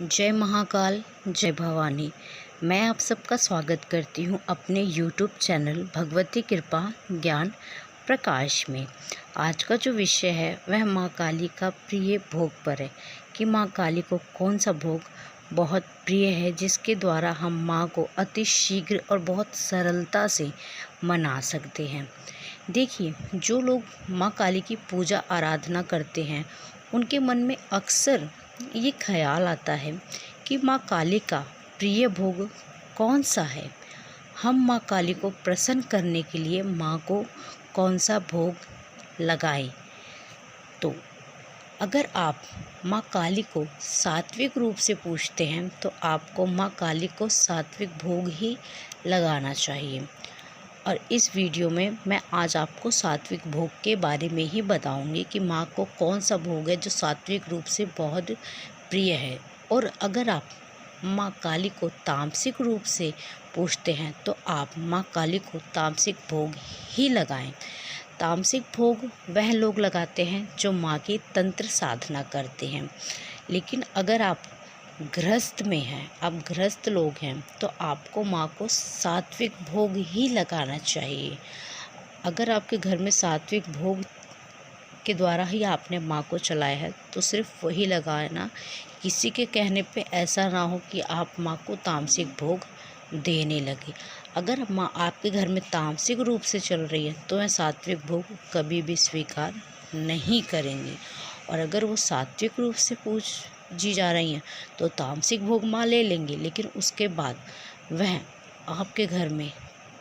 जय महाकाल, जय भवानी। मैं आप सबका स्वागत करती हूँ अपने YouTube चैनल भगवती कृपा ज्ञान प्रकाश में। आज का जो विषय है वह माँ काली का प्रिय भोग पर है कि माँ काली को कौन सा भोग बहुत प्रिय है जिसके द्वारा हम माँ को अति शीघ्र और बहुत सरलता से मना सकते हैं। देखिए, जो लोग माँ काली की पूजा आराधना करते हैं उनके मन में अक्सर ये ख्याल आता है कि माँ काली का प्रिय भोग कौन सा है। हम माँ काली को प्रसन्न करने के लिए माँ को कौन सा भोग लगाएं। तो अगर आप माँ काली को सात्विक रूप से पूजते हैं तो आपको माँ काली को सात्विक भोग ही लगाना चाहिए। और इस वीडियो में मैं आज आपको सात्विक भोग के बारे में ही बताऊंगी कि माँ को कौन सा भोग है जो सात्विक रूप से बहुत प्रिय है। और अगर आप माँ काली को तामसिक रूप से पूजते हैं तो आप माँ काली को तामसिक भोग ही लगाएं। तामसिक भोग वह लोग लगाते हैं जो माँ की तंत्र साधना करते हैं। लेकिन अगर आप गृहस्थ में हैं, आप गृहस्थ लोग हैं, तो आपको माँ को सात्विक भोग ही लगाना चाहिए। अगर आपके घर में सात्विक भोग के द्वारा ही आपने माँ को चलाया है तो सिर्फ वही लगाना। किसी के कहने पे ऐसा ना हो कि आप माँ को तामसिक भोग देने लगे। अगर माँ आपके घर में तामसिक रूप से चल रही है तो वह सात्विक भोग कभी भी स्वीकार नहीं करेंगे। और अगर वो सात्विक रूप से पूजी जा रही हैं तो तामसिक भोग माँ ले लेंगे, लेकिन उसके बाद वह आपके घर में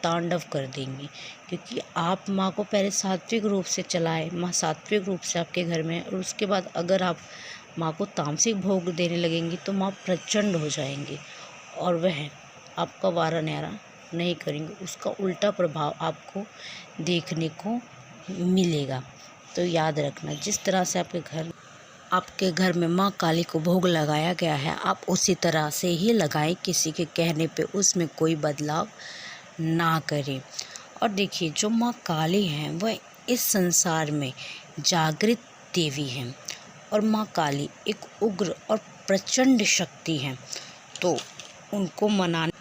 तांडव कर देंगी। क्योंकि आप माँ को पहले सात्विक रूप से चलाए, माँ सात्विक रूप से आपके घर में, और उसके बाद अगर आप माँ को तामसिक भोग देने लगेंगी तो माँ प्रचंड हो जाएंगी और वह आपका वारा न्यारा नहीं करेंगे। उसका उल्टा प्रभाव आपको देखने को मिलेगा। तो याद रखना, जिस तरह से आपके घर में माँ काली को भोग लगाया गया है आप उसी तरह से ही लगाएं। किसी के कहने पे उसमें कोई बदलाव ना करें। और देखिए, जो माँ काली हैं वह इस संसार में जागृत देवी हैं और माँ काली एक उग्र और प्रचंड शक्ति हैं। तो उनको मनाने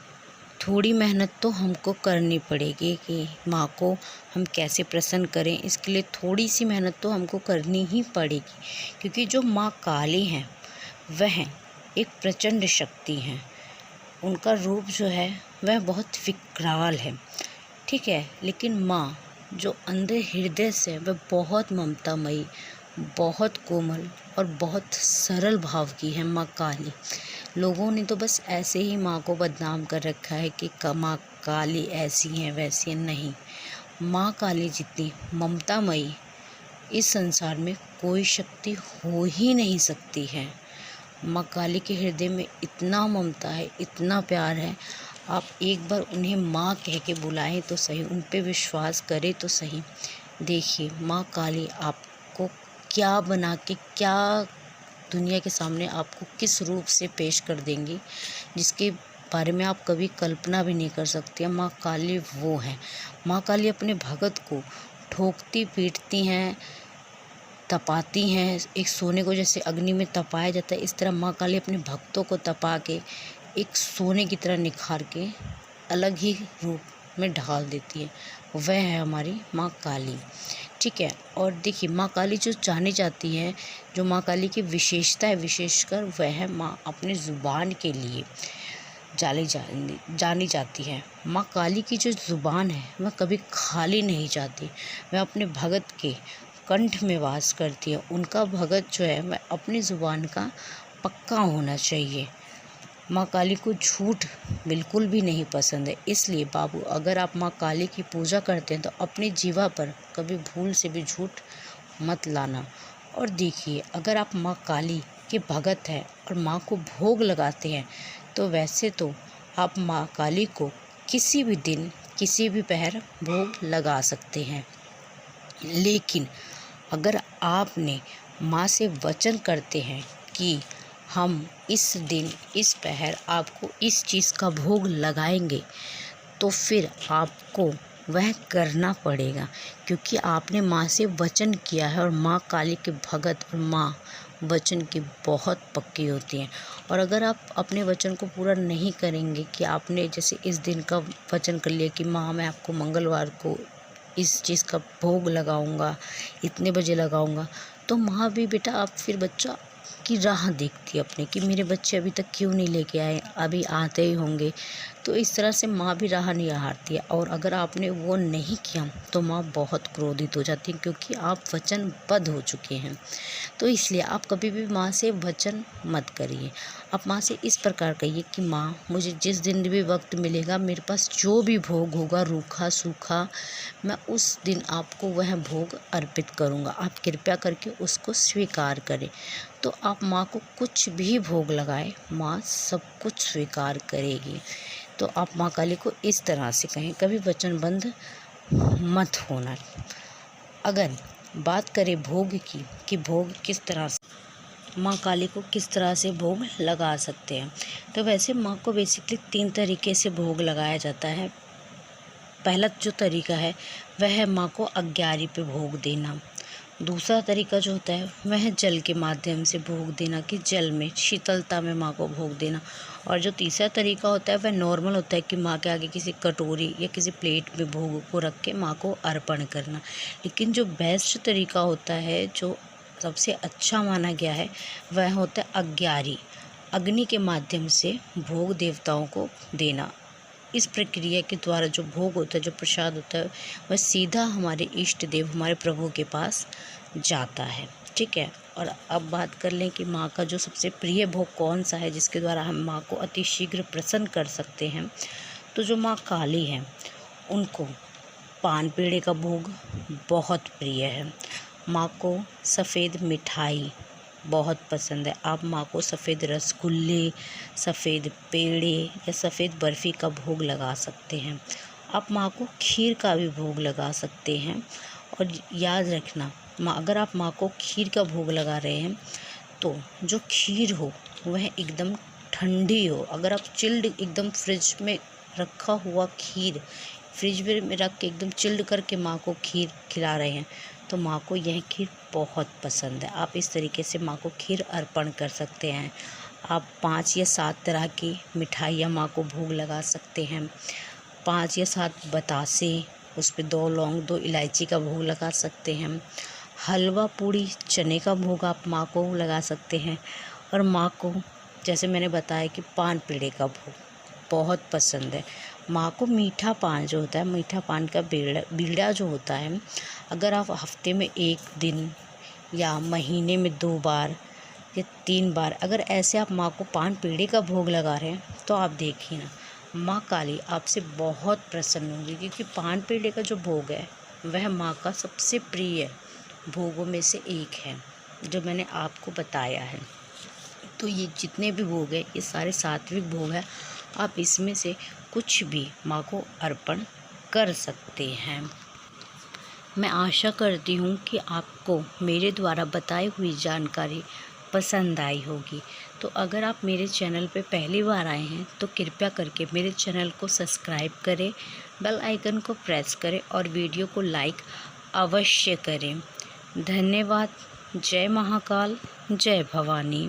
थोड़ी मेहनत तो हमको करनी पड़ेगी कि माँ को हम कैसे प्रसन्न करें। इसके लिए थोड़ी सी मेहनत तो हमको करनी ही पड़ेगी, क्योंकि जो माँ काली हैं वह एक प्रचंड शक्ति हैं। उनका रूप जो है वह बहुत विकराल है, ठीक है। लेकिन माँ जो अंदर हृदय से वह बहुत ममतामयी, बहुत कोमल और बहुत सरल भाव की है माँ काली। लोगों ने तो बस ऐसे ही माँ को बदनाम कर रखा है कि माँ काली ऐसी हैं वैसी हैं। नहीं, माँ काली जितनी ममतामयी इस संसार में कोई शक्ति हो ही नहीं सकती है। माँ काली के हृदय में इतना ममता है, इतना प्यार है। आप एक बार उन्हें माँ कह के बुलाएं तो सही, उन पे विश्वास करें तो सही। देखिए, माँ काली आपको क्या बना के, क्या दुनिया के सामने आपको किस रूप से पेश कर देंगी जिसके बारे में आप कभी कल्पना भी नहीं कर सकते। माँ काली वो है। माँ काली अपने भगत को ठोकती पीटती हैं, तपाती हैं। एक सोने को जैसे अग्नि में तपाया जाता है, इस तरह माँ काली अपने भक्तों को तपा के एक सोने की तरह निखार के अलग ही रूप में ढाल देती है। वह है हमारी माँ काली, ठीक है। और देखिए, माँ काली जो जानी जाती है, जो माँ काली की विशेषता है, विशेषकर वह है माँ अपने ज़ुबान के लिए जानी जाती है। माँ काली की जो ज़ुबान है वह कभी खाली नहीं जाती। वह अपने भगत के कंठ में वास करती है। उनका भगत जो है वह अपनी ज़ुबान का पक्का होना चाहिए। माँ काली को झूठ बिल्कुल भी नहीं पसंद है। इसलिए बाबू, अगर आप माँ काली की पूजा करते हैं तो अपनी जीवा पर कभी भूल से भी झूठ मत लाना। और देखिए, अगर आप माँ काली के भगत हैं और माँ को भोग लगाते हैं तो वैसे तो आप माँ काली को किसी भी दिन, किसी भी पहर भोग लगा सकते हैं। लेकिन अगर आपने माँ से वचन करते हैं कि हम इस दिन, इस पहर आपको इस चीज़ का भोग लगाएंगे, तो फिर आपको वह करना पड़ेगा, क्योंकि आपने माँ से वचन किया है। और माँ काली के भगत और माँ वचन की बहुत पक्की होती हैं। और अगर आप अपने वचन को पूरा नहीं करेंगे कि आपने जैसे इस दिन का वचन कर लिया कि माँ मैं आपको मंगलवार को इस चीज़ का भोग लगाऊंगा, इतने बजे लगाऊंगा, तो माँ भी बेटा आप फिर बच्चा की राह देखती है अपने कि मेरे बच्चे अभी तक क्यों नहीं लेके आए, अभी आते ही होंगे। तो इस तरह से माँ भी राह नहीं हारती है। और अगर आपने वो नहीं किया तो माँ बहुत क्रोधित हो जाती है, क्योंकि आप वचनबद्ध हो चुके हैं। तो इसलिए आप कभी भी माँ से वचन मत करिए। आप माँ से इस प्रकार कहिए कि माँ मुझे जिस दिन भी वक्त मिलेगा, मेरे पास जो भी भोग होगा रूखा सूखा, मैं उस दिन आपको वह भोग अर्पित करूँगा, आप कृपया करके उसको स्वीकार करें। तो आप माँ को कुछ भी भोग लगाए, माँ सब कुछ स्वीकार करेगी। तो आप माँ काली को इस तरह से कहें, कभी वचनबद्ध मत होना। अगर बात करें भोग की कि भोग किस तरह से माँ काली को किस तरह से भोग लगा सकते हैं, तो वैसे माँ को बेसिकली 3 तरीके से भोग लगाया जाता है। पहला जो तरीका है वह है माँ को अग्यारी पे भोग देना। दूसरा तरीका जो होता है वह जल के माध्यम से भोग देना, कि जल में शीतलता में माँ को भोग देना। और जो तीसरा तरीका होता है वह नॉर्मल होता है कि माँ के आगे किसी कटोरी या किसी प्लेट में भोग को रख के माँ को अर्पण करना। लेकिन जो बेस्ट तरीका होता है, जो सबसे अच्छा माना गया है, वह होता है अग्यारी, अग्नि के माध्यम से भोग देवताओं को देना। इस प्रक्रिया के द्वारा जो भोग होता है, जो प्रसाद होता है, वह सीधा हमारे इष्ट देव हमारे प्रभु के पास जाता है। ठीक है। और अब बात कर लें कि माँ का जो सबसे प्रिय भोग कौन सा है, जिसके द्वारा हम माँ को अति शीघ्र प्रसन्न कर सकते हैं। तो जो माँ काली है उनको पान पेड़े का भोग बहुत प्रिय है। माँ को सफ़ेद मिठाई बहुत पसंद है। आप माँ को सफ़ेद रसगुल्ले, सफ़ेद पेड़े या सफ़ेद बर्फ़ी का भोग लगा सकते हैं। आप माँ को खीर का भी भोग लगा सकते हैं। और याद रखना, अगर आप माँ को खीर का भोग लगा रहे हैं तो जो खीर हो वह एकदम ठंडी हो। अगर आप चिल्ड एकदम फ्रिज में रखा हुआ खीर फ्रिज में रख के एकदम चिल्ड करके माँ को खीर खिला रहे हैं तो माँ को यह खीर बहुत पसंद है। आप इस तरीके से माँ को खीर अर्पण कर सकते हैं। आप 5 या 7 तरह की मिठाइयाँ माँ को भोग लगा सकते हैं। 5 या 7 बतासे, उस पर 2 लौंग 2 इलायची का भोग लगा सकते हैं। हलवा पूड़ी चने का भोग आप माँ को लगा सकते हैं। और माँ को जैसे मैंने बताया कि पान पेड़े का भोग बहुत पसंद है। माँ को मीठा पान जो होता है, मीठा पान का बीड़ा जो होता है, अगर आप हफ्ते में 1 दिन या महीने में 2 बार या 3 बार अगर ऐसे आप माँ को पान पेड़े का भोग लगा रहे हैं तो आप देखिए ना, माँ काली आपसे बहुत प्रसन्न होंगी। क्योंकि पान पेड़े का जो भोग है वह माँ का सबसे प्रिय भोगों में से एक है, जो मैंने आपको बताया है। तो ये जितने भी भोग हैं ये सारे सात्विक भोग हैं। आप इसमें से कुछ भी माँ को अर्पण कर सकते हैं। मैं आशा करती हूँ कि आपको मेरे द्वारा बताई हुई जानकारी पसंद आई होगी। तो अगर आप मेरे चैनल पे पहली बार आए हैं तो कृपया करके मेरे चैनल को सब्सक्राइब करें, बेल आइकन को प्रेस करें और वीडियो को लाइक अवश्य करें। धन्यवाद। जय महाकाल, जय भवानी।